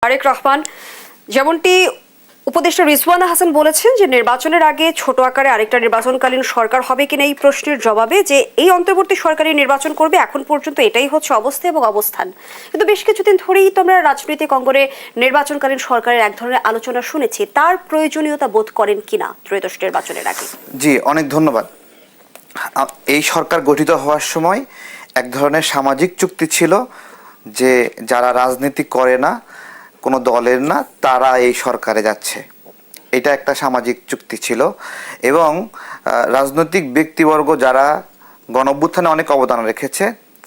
তারেক রহমান যেমনটি উপদেষ্টা রিজওয়ানা হাসান বলেছেন যে নির্বাচনের আগে ছোট আকারে আরেকটা নির্বাচনকালীন সরকার হবে কিনা এই প্রশ্নের জবাবে যে এই অন্তর্বর্তী সরকারি নির্বাচন করবে এখন পর্যন্ত এটাই হচ্ছে অবস্থা এবং অবস্থান। কিন্তু বেশ কিছুদিন ধরেই তো আমরা রাজনৈতিক অঙ্গনে নির্বাচনকালীন সরকারের এক ধরনের আলোচনা শুনেছি, তার প্রয়োজনীয়তা বোধ করেন কিনা ত্রয়োদশ নির্বাচনের আগে? জি, অনেক ধন্যবাদ। এই সরকার গঠিত হওয়ার সময় এক ধরনের সামাজিক চুক্তি ছিল যে যারা রাজনীতি করে না, কোনো দলের না, তারা এই সরকারে যাচ্ছে। এটা একটা সামাজিক চুক্তি ছিল এবং রাজনৈতিক ব্যক্তিবর্গ যারা গণঅভ্যুত্থানে অনেক অবদান রেখেছে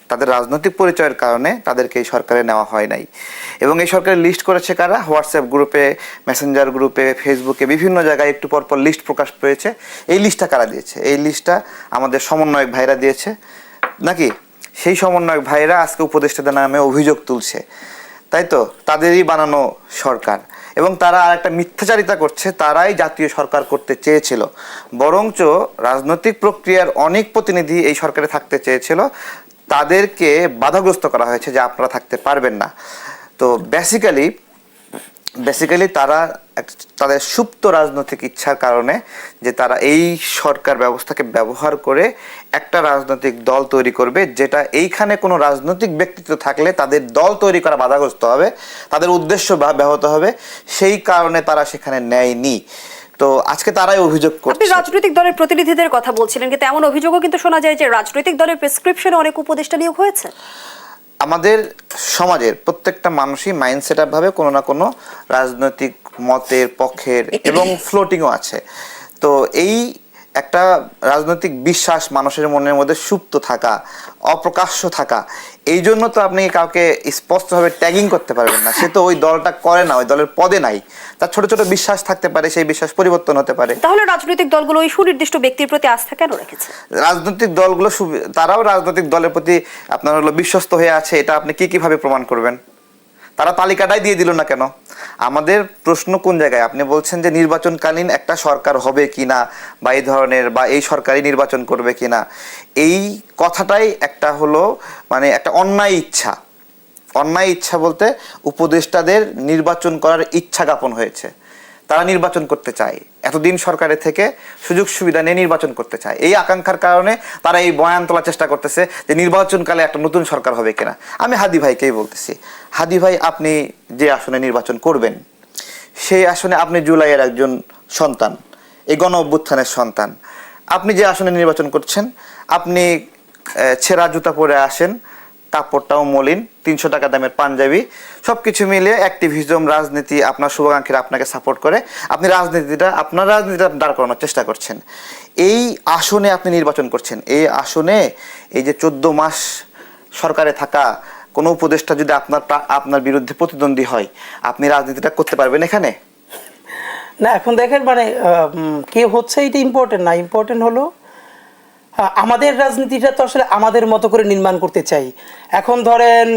তাদের রাজনৈতিক পরিচয়ের কারণে তাদেরকে এই সরকারে নেওয়া হয় নাই। এবং এই সরকারের লিস্ট করেছে কারা? হোয়াটসঅ্যাপ গ্রুপে, মেসেঞ্জার গ্রুপে, ফেসবুকে বিভিন্ন জায়গায় একটু পরপর লিস্ট প্রকাশ পেয়েছে। এই লিস্টটা কারা দিয়েছে? এই লিস্টটা আমাদের সমন্বয়ক ভাইরা দিয়েছে নাকি? সেই সমন্বয়ক ভাইরা আজকে উপদেষ্টাদের নামে অভিযোগ তুলছে, তাই তো? তাদেরই বানানো সরকার এবং তারা আর একটা মিথ্যাচারিতা করছে, তারাই জাতীয় সরকার করতে চেয়েছিল। বরঞ্চ রাজনৈতিক প্রক্রিয়ার অনেক প্রতিনিধি এই সরকারে থাকতে চেয়েছিল, তাদেরকে বাধাগ্রস্ত করা হয়েছে যে আপনারা থাকতে পারবেন না। তো বেসিক্যালি তারা তাদের সুপ্ত রাজনৈতিক ইচ্ছার কারণে যে তারা এই সরকার ব্যবস্থাকে ব্যবহার করে একটা রাজনৈতিক দল তৈরি করবে, যেটা এইখানে কোনো রাজনৈতিক ব্যক্তিত্ব থাকলে তাদের দল তৈরি করা বাধাগ্রস্ত হবে, তাদের উদ্দেশ্য ব্যাহত হবে, সেই কারণে তারা সেখানে নেয়নি। তো আজকে তারাই অভিযোগ করছে। আপনি রাজনৈতিক দলের প্রতিনিধিদের কথা বলছিলেন, কিন্তু এমন অভিযোগও কিন্তু শোনা যায় যে রাজনৈতিক দলের প্রেসক্রিপশনে অনেক উপদেষ্টা নিয়োগ হয়েছে। আমাদের সমাজের প্রত্যেকটা মানুষই মাইন্ড সেট আপ ভাবে কোনো না কোনো রাজনৈতিক মতের পক্ষের এবং ফ্লোটিংও আছে। তো এই একটা রাজনৈতিক বিশ্বাস মানুষের মনের মধ্যে সুপ্ত থাকা, অপ্রকাশ্য থাকা, এই জন্য তো আপনি কাউকে স্পষ্টভাবে ট্যাগিং করতে পারবেন না। সে তো ওই দলটা করে না, ওই দলের পদে নাই, তার ছোট ছোট বিশ্বাস থাকতে পারে, সেই বিশ্বাস পরিবর্তন হতে পারে। তাহলে রাজনৈতিক দলগুলো ওই সুনির্দিষ্ট ব্যক্তির প্রতি আস্থা কেন রেখেছে? রাজনৈতিক দলগুলো তারাও রাজনৈতিক দলের প্রতি আপনার হলো বিশ্বস্ত হয়ে আছে, এটা আপনি কিভাবে প্রমাণ করবেন? তারা তালিকাটাই দিয়ে দিল না কেন? আমাদের প্রশ্ন কোন জায়গায়? আপনি বলছেন যে নির্বাচনকালীন একটা সরকার হবে কিনা বা এই ধরনের, বা এই সরকারই নির্বাচন করবে কিনা, এই কথাটাই একটা হলো মানে একটা অন্যায় ইচ্ছা। অন্যায় ইচ্ছা বলতে উপদেষ্টাদের নির্বাচন করার ইচ্ছা জ্ঞাপন হয়েছে। তারা নির্বাচন করতে চায়, এতদিন সরকারের থেকে সুযোগ সুবিধা নিয়ে নির্বাচন করতে চায়। এই আকাঙ্ক্ষার কারণে তারা এই বয়ান তোলার চেষ্টা করতেছে যে নির্বাচনকালে একটা নতুন সরকার হবে কিনা। আমি হাদি ভাইকেই বলতেছি, হাদি ভাই, আপনি যে আসনে নির্বাচন করবেন সেই আসনে আপনি জুলাইয়ের একজন সন্তান, এই গণ অভ্যুত্থানের সন্তান। আপনি যে আসনে নির্বাচন করছেন, আপনি ছেঁড়া জুতা পরে আসেন, কাপড়টাও মলিন, 300 টাকা দামের পাঞ্জাবি, সবকিছু মিলিয়ে অ্যাক্টিভিজম, রাজনীতি, আপনার শুভাকাঙ্ক্ষীরা আপনাকে সাপোর্ট করে, আপনি আপনার রাজনীতিটা দাঁড় করানোর চেষ্টা করছেন। এই আসনে আপনি নির্বাচন করছেন, এই আসনে এই যে 14 মাস সরকারে থাকা কোনো উপদেষ্টা যদি আপনার বিরুদ্ধে প্রতিদ্বন্দ্বী হয়, আপনি রাজনীতিটা করতে পারবেন এখানে? না, এখন দেখেন মানে কে হচ্ছে এটা ইম্পর্টেন্ট না, ইম্পর্টেন্ট হলো আমাদের রাজনীতিটা তো আসলে আমাদের মতো করে নির্মাণ করতে চাই। এখন ধরেন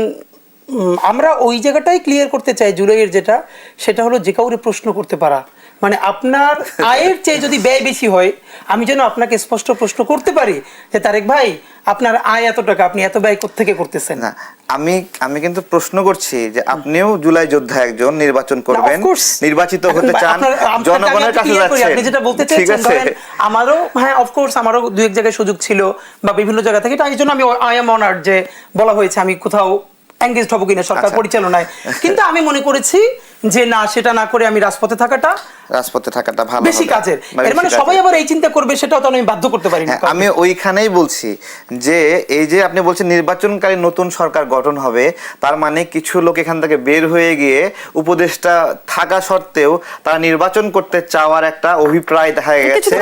আমরা ওই জায়গাটাই ক্লিয়ার করতে চাই, জুলাইয়ের যেটা, সেটা হলো যে কাউরে প্রশ্ন করতে পারা। মানে আপনার আয়ের চেয়ে যদি ব্যয় বেশি হয়, আমি যেন আপনাকে স্পষ্ট প্রশ্ন করতে পারি যে তারেক ভাই, আপনার আয় এত টাকা, আপনি এত ব্যয় কোত্থেকে করতেছেন। না, আমি কিন্তু প্রশ্ন করছি যে আপনিও জুলাই যোদ্ধা একজন, নির্বাচন করবেন, নির্বাচিত হতে চান, জনগণের কাছে যাচ্ছেন। আপনি যেটা বলতে চাইছেন, ধরেন আমারও, হ্যাঁ অফকোর্স আমারও দু এক জায়গায় সুযোগ ছিল বা বিভিন্ন জায়গা থেকে, তাই জন্য আমি আই এম অনার্ড যে বলা হয়েছে আমি কোথাও এঙ্গেজড হবো কিনা সরকার পরিচালনায়। কিন্তু আমি মনে করেছি যে না, সেটা না করে আমি রাজপথে থাকাটা ভালো, বেশি কাজের। এর মানে সবাই আবার এই চিন্তা করবে, সেটাও তো আমি বাধ্য করতে পারি না। আমি ওইখানেই বলছি যে এই যে আপনি বলছেন নির্বাচনকালীন নতুন সরকার গঠন হবে, তার মানে কিছু লোক এখান থেকে বের হয়ে গিয়ে উপদেষ্টা থাকা সত্ত্বেও তারা নির্বাচন করতে চাওয়ার একটা অভিপ্রায় দেখা গেছে।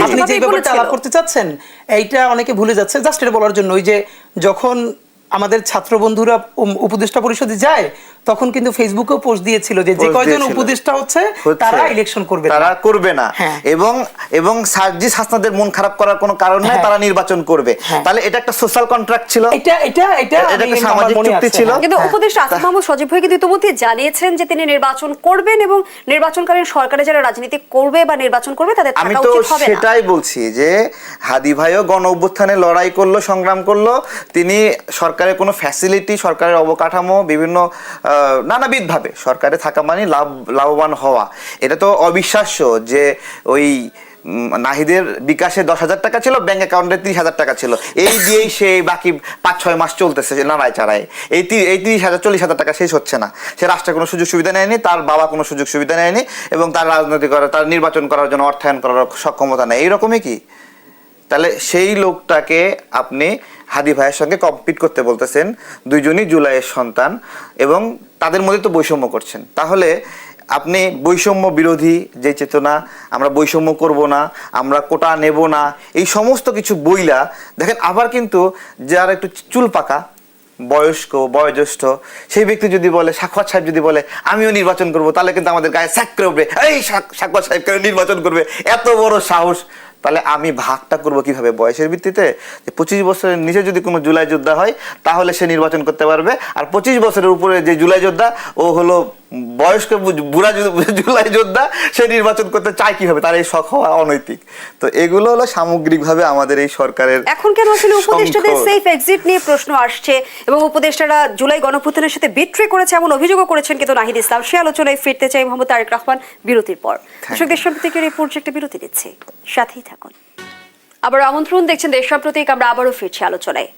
আপনি যে ব্যাপারটা আলাপ করতে চাচ্ছেন, এইটা অনেকে ভুলে যাচ্ছে। জাস্ট এটা বলার জন্য, ওই যে যখন আমাদের ছাত্র বন্ধুরা উপদেষ্টা পরিষদে যায়, তখন কিন্তু ফেসবুকেও পোস্ট দিয়েছিল যে যে Post কয়জন দিয়েছিল। উপদেষ্টা হচ্ছে তারা ইলেকশন করবে না। তারা করবে না হ্যাঁ। এবং সার্জিস হাসনাদের মন খারাপ করার কোনো কারণ নাই, হ্যাঁ। তারা নির্বাচন করবে। হ্যাঁ। তাহলে এটা একটা সোশ্যাল কন্ট্রাক্ট ছিল, এটা এটা এটা এটা একটা সামাজিক চুক্তি ছিল। কিন্তু উপদেষ্টা আসিফ মাহমুদ সজীব ভাই কিন্তু ইতিমধ্যে জানিয়েছেন যে তিনি নির্বাচন করবেন এবং নির্বাচনকালীন সরকারে যারা রাজনীতি করবে বা নির্বাচন করবে তাদের আমি থাকা তো উচিত হবে না। সেটাই বলছি যে হাদি ভাইও গণ অভ্যুত্থানে লড়াই করলো, সংগ্রাম করলো, তিনি সরকারের কোনো ফ্যাসিলিটি, সরকারের অবকাঠামো বিভিন্ন নানাবিধ ভাবে সরকারে থাকা মানে লাভবান হওয়া। এটা তো অবিশ্বাস্য যে ওই নাহিদের বিকাশে 10,000 টাকা ছিল, ব্যাংক অ্যাকাউন্টে 30,000 টাকা ছিল, এই দিয়েই সে বাকি 5-6 মাস চলতেছে নাড়ায় চাড়ায়। এই 30,000 40,000 টাকা শেষ হচ্ছে না। সে রাষ্ট্রের কোনো সুযোগ সুবিধা নেয়নি, তার বাবা কোনো সুযোগ সুবিধা নেয়নি, এবং তার রাজনীতি করার, তার নির্বাচন করার জন্য অর্থায়ন করার সক্ষমতা নেই। এইরকমই কি? তাহলে সেই লোকটাকে আপনি হাদি ভাইয়ের সঙ্গে কম্পিট করতে বলতেছেন, দুইজনই জুলাইয়ের সন্তান, এবং তাদের মধ্যে তো বৈষম্য করছেন। তাহলে আপনি বৈষম্য বিরোধী যে চেতনা, আমরা বৈষম্য করব না, আমরা কোটা নেব না, এই সমস্ত কিছু বইলা দেখেন, আবার কিন্তু যারা একটু চুল পাকা, বয়স্ক, বয়োজ্যেষ্ঠ সেই ব্যক্তি যদি বলে, সাক্ষাৎ সাহেব যদি বলে আমিও নির্বাচন করব, তাহলে কিন্তু আমাদের গায়ে স্যাক করে উঠবে, এই সাক্ষাৎ সাহেব কেন নির্বাচন করবে, এত বড় সাহস। তাহলে আমি ভাগটা করব কিভাবে? বয়সের ভিত্তিতে? 25 বছরের নিচে যদি কোনো জুলাই যোদ্ধা হয় তাহলে সে নির্বাচন করতে পারবে, আর 25 বছরের উপরে যে জুলাই যোদ্ধা, ও হলো বয়স্ক বুড়া জুলাই যোদ্ধা, সে নির্বাচন করতে চায় কিভাবে? তার এই শখ হওয়া অনৈতিক। তো এগুলো হলো সামগ্রিকভাবে আমাদের এই সরকারের। এখন কেন আসলে উপদেষ্টাদের সেফ এক্সিট নিয়ে প্রশ্ন আসছে এবং উপদেষ্টারা জুলাই গণঅভ্যুত্থানের সাথে বিট্রে করেছে এমন অভিযোগও করেছেন কিন্তু নাহিদ ইসলাম। সে আলোচনায় ফিরতে চাই মোহাম্মদ তারেক রহমান বিরতির পর। দর্শক, দেশ সাম্প্রতিকের এই প্রজেক্টে বিরতি দিচ্ছে, সাথেই থাকুন। আবার আমন্ত্রণ, দেখছেন দেশ সাম্প্রতিক। আমরা আবারও ফিরছি আলোচনায়।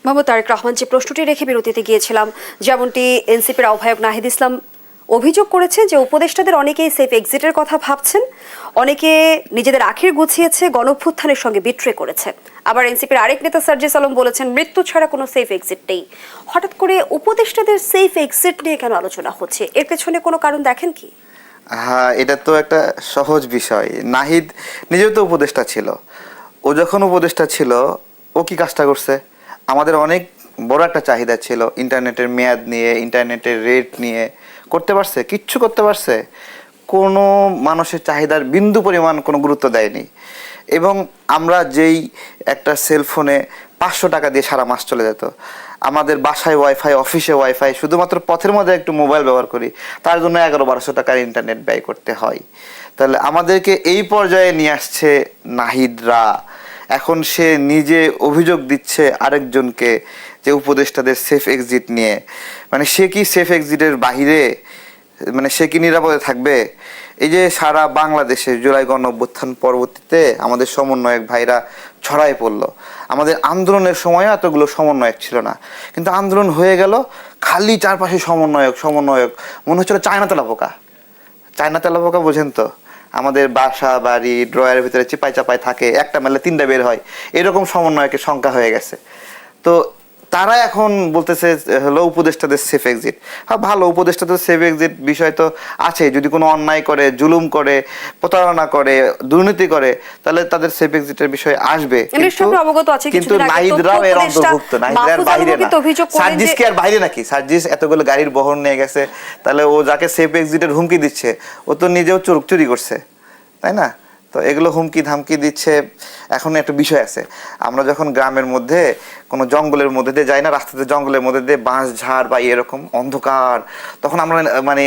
মোহাম্মদ তারেক রহমান, যে প্রশ্নটি রেখে বিরতিতে গিয়েছিলাম, যেমনটি এনসিপির আহ্বায়ক নাহিদ ইসলাম অভিযোগ করেছে যে উপদেষ্টাদের অনেকেই সেফ এক্সিটের কথা ভাবছেন, অনেকে নিজেদের আখির গুছিয়েছে, গণঅভ্যুত্থানের সঙ্গে বিট্রে করেছে। আবার এনসিপির আরেক নেতা সার্জিস আলম বলেছেন মৃত্যু ছাড়া কোনো সেফ এক্সিট নেই। হঠাৎ করে উপদেষ্টাদের সেফ এক্সিট নিয়ে কেন আলোচনা হচ্ছে? এর পেছনে কোনো কারণ দেখেন কি? হ্যাঁ, এটা তো একটা সহজ বিষয়। নাহিদ নিজেও তো উপদেষ্টা ছিল। ও যখন উপদেষ্টা ছিল, ও কি কাজটা করছে? আমাদের অনেক বড় একটা চাহিদা ছিল ইন্টারনেটের মেয়াদ নিয়ে, ইন্টারনেটের রেট নিয়ে। করতে পারছে? কিচ্ছু করতে পারছে? কোনো মানুষের চাহিদার বিন্দু পরিমাণ কোনো গুরুত্ব দেয়নি। এবং আমরা যেই একটা সেলফোনে 500 টাকা দিয়ে সারা মাস চলে যেত, আমাদের বাসায় ওয়াইফাই, অফিসে ওয়াইফাই, শুধুমাত্র পথের মধ্যে একটু মোবাইল ব্যবহার করি, তার জন্য 1100-1200 টাকার ইন্টারনেট ব্যয় করতে হয়। তাহলে আমাদেরকে এই পর্যায়ে নিয়ে আসছে নাহিদরা। এখন সে নিজে অভিযোগ দিচ্ছে আরেকজনকে যে উপদেষ্টাদের সেফ এক্সিট নিয়ে। মানে সে কি সেফ এক্সিটের বাহিরে? মানে সে কি নিরাপদে থাকবে? এই যে সারা বাংলাদেশে জুলাই গণঅভ্যুত্থান পরবর্তীতে আমাদের সমন্বয়ক ভাইরা ছড়াই পড়লো। আমাদের আন্দোলনের সময় এতগুলো সমন্বয়ক ছিল না, কিন্তু আন্দোলন হয়ে গেল, খালি চারপাশে সমন্বয়ক সমন্বয়ক, মনে হচ্ছিল চায়না তেলা পোকা। চায়না তেলা পোকা বোঝেন তো? আমাদের বাসা বাড়ি ড্রয়ারের ভিতরে চিপাই চাপাই থাকে, একটা মেলে 3টা বের হয়, এরকম সমন্বয়কের সংখ্যা হয়ে গেছে। তো তারা এখন বলতেছে হলো উপদেষ্টাদের সেফ এক্সিট। হ্যাঁ, ভালো, উপদেষ্টাদের সেফ এক্সিট বিষয় তো আছে। যদি কোনো অন্যায় করে, জুলুম করে, প্রতারণা করে, দুর্নীতি করে, তাহলে তাদের সেফ এক্সিটের বিষয় আসবে। কিন্তু নাহিদরাও এর অন্তর্ভুক্ত, নাহিদের বাইরে না। সার্জিস কি আর বাইরে নাকি? সার্জিস এতগুলো গাড়ির বহর নিয়ে গেছে, তাহলে ও যাকে সেফ এক্সিটের হুমকি দিচ্ছে, ও তো নিজেও চুরি করছে, তাই না? তো এগুলো হুমকি ধামকি দিচ্ছে। এখন একটা বিষয় আছে, আমরা যখন গ্রামের মধ্যে কোনো জঙ্গলের মধ্যে দিয়ে যাই না, রাস্তাতে জঙ্গলের মধ্যে দিয়ে বাঁশ ঝাড় বা এরকম অন্ধকার, তখন আমরা মানে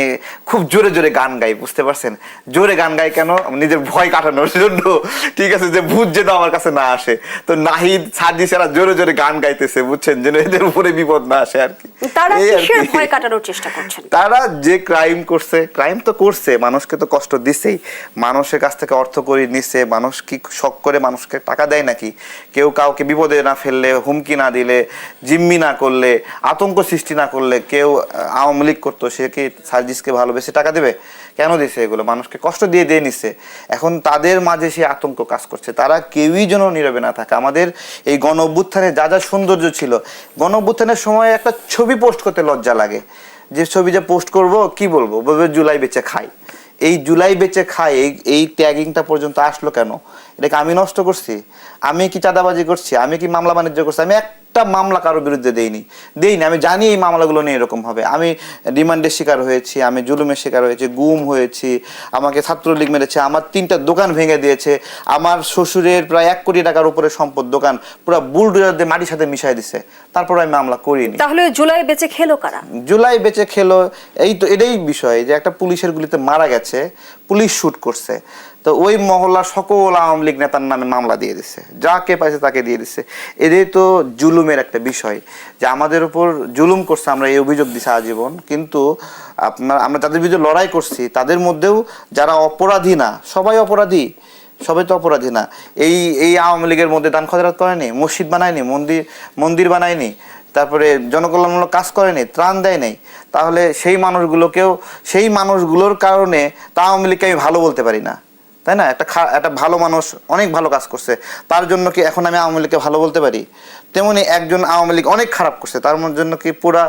খুব জোরে জোরে গান গাই, বুঝতে পারছেন? জোরে গান গাই কেন? নিজের ভয় কাটানোর জন্য, ঠিক আছে, যে ভূত যেন আমার কাছে না আসে। তো নাহিদ, সার্জিস এরা জোরে জোরে গান গাইতেছে, বুঝছেন, যেন এদের উপরে বিপদ না আসে আর কি। তারা কিসের ভয় কাটানোর চেষ্টা করছেন? তারা যে ক্রাইম করছে, ক্রাইম তো করছে, মানুষকে তো কষ্ট দিছেই, মানুষের কাছ থেকে অর্থ করে নিছে। মানুষ কি শখ করে মানুষকে টাকা দেয় নাকি? কেউ কাউকে বিপদে না ফেললে, হুমকি না দিলে, জিম্মি না করলে, আতঙ্ক সৃষ্টি না করলে, কেউ আওয়ামী লীগ করতো, সে কি সার্জিসকে ভালোবেসে টাকা দেবে? কেন দিছে? এগুলো মানুষকে কষ্ট দিয়ে দিয়ে নিছে। এখন তাদের মাঝে সে আতঙ্ক কাজ করছে। তারা কেউই যেন নীরবে না থাকে। আমাদের এই গণ অভ্যুত্থানে যা যা সৌন্দর্য ছিল, গণ অভ্যুত্থানের সময় একটা ছবি পোস্ট করতে লজ্জা লাগে। যে ছবি যে পোস্ট করব, কি বলবো? বলবে জুলাই বেচে খাই। এই জুলাই বেচে খাই, এই ট্যাগিংটা পর্যন্ত আসলো কেন? এটাকে আমি নষ্ট করছি? আমি কি চাঁদাবাজি করছি? আমি কি মামলা বাণিজ্য করছি? আমি একটা মামলা কারোর বিরুদ্ধে দেইনি। আমি জানি এই মামলাগুলো নিয়ে এরকম হবে। আমি রিমান্ডের শিকার হয়েছি, আমি জুলুমের শিকার হয়েছি, গুম হয়েছি, আমাকে ছাত্রলীগ মেরেছে, আমার 3টা দোকান ভেঙে দিয়েছে, আমার শ্বশুরের প্রায় 1 কোটি টাকার উপরে সম্পদ দোকান পুরো বুলডোজার দিয়ে মাটির সাথে মিশাই দিছে, তারপর আমি মামলা করিনি। তাহলে জুলাই বেঁচে খেলো কারা? জুলাই বেঁচে খেলো, এই তো এটাই বিষয় যে একটা পুলিশের গুলিতে মারা গেছে, পুলিশ শুট করছে, তো ওই মহল্লার সকল আওয়ামী লীগ নেতার নামে মামলা দিয়ে দিচ্ছে, যাকে পাইছে তাকে দিয়ে দিচ্ছে। এদের তো জুলুমের একটা বিষয় যে আমাদের উপর জুলুম করছে, আমরা এই অভিযোগ দিছি আজীবন। কিন্তু আমরা যাদের বিরুদ্ধে লড়াই করছি তাদের মধ্যেও যারা অপরাধী না, সবাই অপরাধী, সবাই তো অপরাধী না। এই আওয়ামী লীগের মধ্যে দান খয়রাত করেনি, মসজিদ বানায়নি, মন্দির বানায়নি, তারপরে জনকল্যাণমূলক কাজ করেনি, ত্রাণ দেয় নাই, তাহলে সেই মানুষগুলোর কারণে তা আওয়ামী লীগকে আমি ভালো বলতে পারি না, তাই না? একটা ভালো মানুষ অনেক ভালো কাজ করছে, তার জন্য কি এখন আমি আওয়ামী লীগকে ভালো বলতে পারি? তেমনি একজন আওয়ামী লীগ অনেক খারাপ করছে, তার জন্য কি পুরা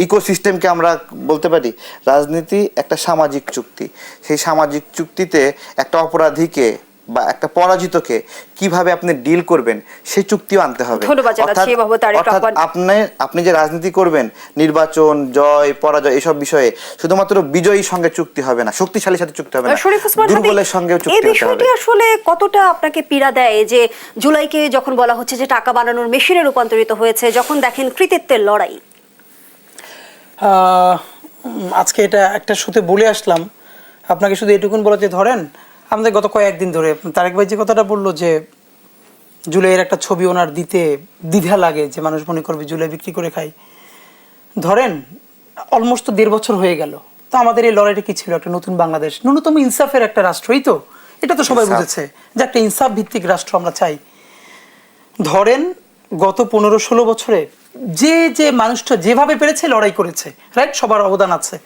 ইকোসিস্টেমকে আমরা বলতে পারি? রাজনীতি একটা সামাজিক চুক্তি, সেই সামাজিক চুক্তিতে একটা অপরাধীকে বা একটা পরাজিতকে কিভাবে আপনি ডিল করবেন সেই চুক্তিও আনতে হবে। আপনি যে রাজনীতি করবেন, নির্বাচন, জয় পরাজয় এসব বিষয়ে শুধুমাত্র বিজয়ীর সঙ্গে চুক্তি হবে না, শক্তিশালীর সাথে চুক্তি হবে না, দুর্বলের সঙ্গেও চুক্তি হতে হবে। এই বিষয়টি আসলে কতটা আপনাকে পীড়া দেয় যে জুলাইকে যখন বলা হচ্ছে যে টাকা বানানোর মেশিনে রূপান্তরিত হয়েছে, যখন দেখেন কৃতিত্বের লড়াই? আজকে এটা একটা শুতে বলে আসলাম আপনাকে, শুধু এটুকুন বলা যে ধরেন আমাদের গত কয়েকদিন ধরে তারেক ভাই যে কথাটা বললো যে জুলাইয়ের একটা ছবি ওনার দিতে দ্বিধা লাগে, যে মানুষ মনে করবে জুলাই বিক্রি করে খাই। ধরেন অলমোস্ট তো 1.5 বছর হয়ে গেল, তো আমাদের এই লড়াইটা কি ছিল? একটা নতুন বাংলাদেশ, ন্যূনতম ইনসাফের একটা রাষ্ট্রই তো, এটা তো সবাই বুঝেছে যে একটা ইনসাফ ভিত্তিক রাষ্ট্র আমরা চাই। ধরেন গত 15-16 বছরে যে মানুষটা যেভাবে পেরেছে লড়াই করেছে, রাইট, সবার অবদান আছে।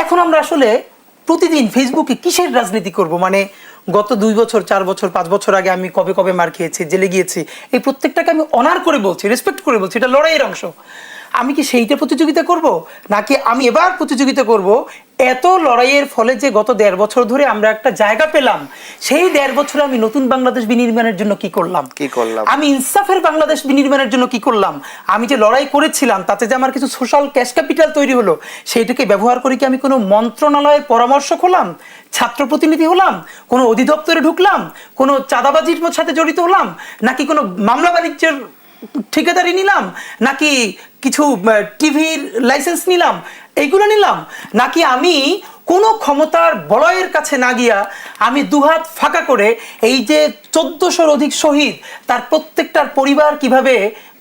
এখন আমরা আসলে প্রতিদিন ফেসবুকে কিসের রাজনীতি করব? মানে গত 2 বছর 4 বছর 5 বছর আগে আমি কবে মার খেয়েছি, জেলে গিয়েছি, এই প্রত্যেকটাকে আমি অনার করে বলছি, রেসপেক্ট করে বলছি, এটা লড়াইয়ের অংশ। আমি কি সেইটা প্রতিযোগিতা করব, নাকি আমি এবার প্রতিযোগিতা করব এত লড়াইয়ের ফলে যে গত 1.5 বছর ধরে আমরা একটা জায়গা পেলাম, সেই 1.5 বছরে আমি নতুন বাংলাদেশ বিনির্মাণের জন্য কি করলাম, আমি ইনসাফের বাংলাদেশ বিনির্মাণের জন্য কি করলাম, আমি যে লড়াই করেছিলাম তাতে যে আমার কিছু সোশ্যাল ক্যাশ ক্যাপিটাল তৈরি হলো, সেইটাকে ব্যবহার করে কি আমি কোনো মন্ত্রণালয়ের পরামর্শক হলাম, ছাত্র প্রতিনিধি হলাম, কোনো অধিদপ্তরে ঢুকলাম, কোনো চাঁদাবাজির সাথে জড়িত হলাম, নাকি কোনো মামলা বাণিজ্যের ঠিকাদারি নিলাম, নাকি কিছু টিভির লাইসেন্স নিলাম, এইগুলো নিলাম, নাকি আমি কোনো ক্ষমতার বলয়ের কাছে না গিয়া আমি দুহাত ফাঁকা করে এই যে 1400-র অধিক শহীদ তার প্রত্যেকটার পরিবার কিভাবে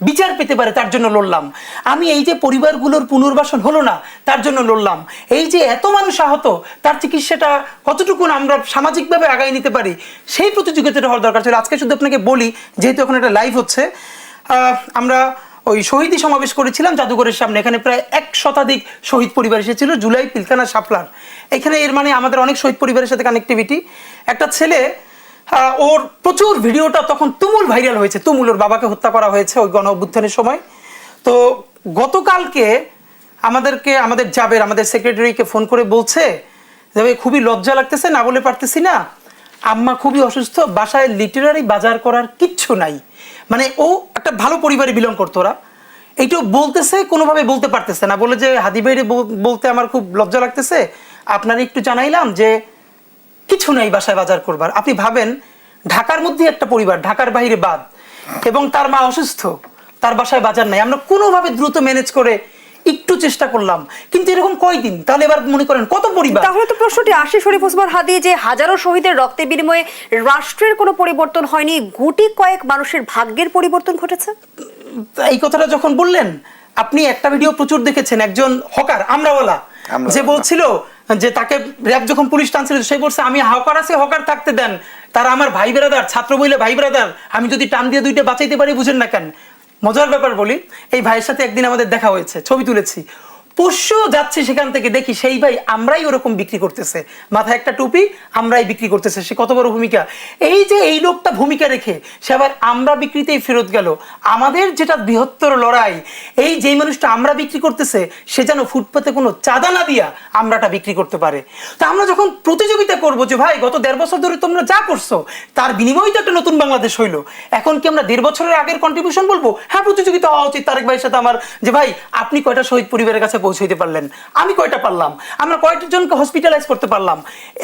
বিচার পেতে পারে তার জন্য লড়লাম, আমি এই যে পরিবারগুলোর পুনর্বাসন হলো না তার জন্য লড়লাম, এই যে এত মানুষ আহত তার চিকিৎসাটা কতটুকু আমরা সামাজিকভাবে আগায় নিতে পারি, সেই প্রতিযোগিতাটা হওয়ার দরকার ছিল। আজকে শুধু আপনাকে বলি, যেহেতু এখন একটা লাইভ হচ্ছে, আমরা ওই শহীদী সমাবেশ করেছিলাম জাদুঘরের সামনে, এখানে প্রায় 1 শতাধিক শহীদ পরিবার এসেছিল, জুলাই, পিলখানা, শাপলার। এখানে এর মানে আমাদের অনেক শহীদ পরিবারের সাথে কানেক্টিভিটি। একটা ছেলে, ওর প্রচুর ভিডিওটা তখন তুমুল ভাইরাল হয়েছে, তুমুল, ওর বাবাকে হত্যা করা হয়েছে ওই গণ অভ্যুত্থানের সময়। তো গতকালকে আমাদের জাবের, আমাদের সেক্রেটারিকে ফোন করে বলছে যে খুবই লজ্জা লাগতেছে, না বলে পারতেছি না, আম্মা খুবই অসুস্থ, বাসায় লিটারারি বাজার করার কিচ্ছু নাই। মানে ও একটা ভালো পরিবারে বিলং করতো, ওরা এইটাও বলতেছে, কোনোভাবে বলতে পারতেছে না, বলে যে হাদি ভাইরে বলতে আমার খুব লজ্জা লাগতেছে, আপনারা একটু জানাইলাম যে কিছু নাই বাসায় বাজার করবার। আপনি ভাবেন ঢাকার মধ্যে একটা পরিবার, ঢাকার বাইরে বাদ, এবং তার মা অসুস্থ, তার বাসায় বাজার নাই। আমরা কোনোভাবে দ্রুত ম্যানেজ করে একটু চেষ্টা করলাম, কিন্তু এরকম কয়দিন, তাহলে এবার মনে করেন কত পরিবার। তাহলে তো প্রশ্নটি আসে শরীফ ওসমান হাদি, যে হাজারো শহীদের রক্তের বিনিময়ে রাষ্ট্রের কোনো পরিবর্তন হয়নি, গুটি কয়েক মানুষের ভাগ্যের পরিবর্তন ঘটেছে। এই কথাটা যখন বললেন, আপনি একটা ভিডিও প্রচুর দেখেছেন, একজন হকার আমরাওয়ালা যে বলছিল যে তাকে র‍্যাব যখন পুলিশ টানছিল, সে বলছে আমি হকার আছে, হকার থাকতে দেন, তারা আমার ভাই ব্রাদার, ছাত্র বইলে ভাই ব্রাদার, আমি যদি টান দিয়ে 2টা বাঁচাইতে পারি বুঝেন না কেন। মজার ব্যাপার বলি, এই ভাইয়ের সাথে একদিন আমাদের দেখা হয়েছে, ছবি তুলেছি, পোষ্য যাচ্ছে সেখান থেকে দেখি সেই ভাই আমরাই ওরকম বিক্রি করতেছে, মাথায় একটা টুপি আমরাই বিক্রি করতেছে, সে কত বড় ভূমিকা। এই যে এই লোকটা ভূমিকা রেখে সে আবার আমরা বিক্রিতেই ফেরত গেল। আমাদের যেটা বৃহত্তর লড়াই, এই যেই মানুষটা আমরা বিক্রি করতেছে সে যেন ফুটপাতে কোনো চাঁদা না দিয়া আমরাটা বিক্রি করতে পারে। তা আমরা যখন প্রতিযোগিতা করব যে ভাই গত 1.5 বছর ধরে তোমরা যা করছো তার বিনিময়ে তো একটা নতুন বাংলাদেশ হইলো, এখন কি আমরা 1.5 বছরের আগের কন্ট্রিবিউশন বলবো? হ্যাঁ, প্রতিযোগিতা হওয়া উচিত তারেক ভাইয়ের সাথে আমার, যে ভাই আপনি কয়টা শহীদ পরিবারের কাছে পৌঁছাইতে পারলেন, আমি কয়টা পারলাম, আমরা কয়টা জনকে হসপিটালাইজ করতে পারলাম,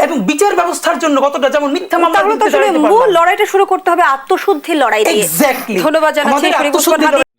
এবং বিচার ব্যবস্থার জন্য কতটা, যেমন মিথ্যা মামলা তাহলে তো আসলে মূল লড়াইটা শুরু করতে হবে আত্মশুদ্ধির লড়াই দিয়ে। এক্স্যাক্টলি, ধন্যবাদ জানাচ্ছি শরীফ ওসমান হাদী।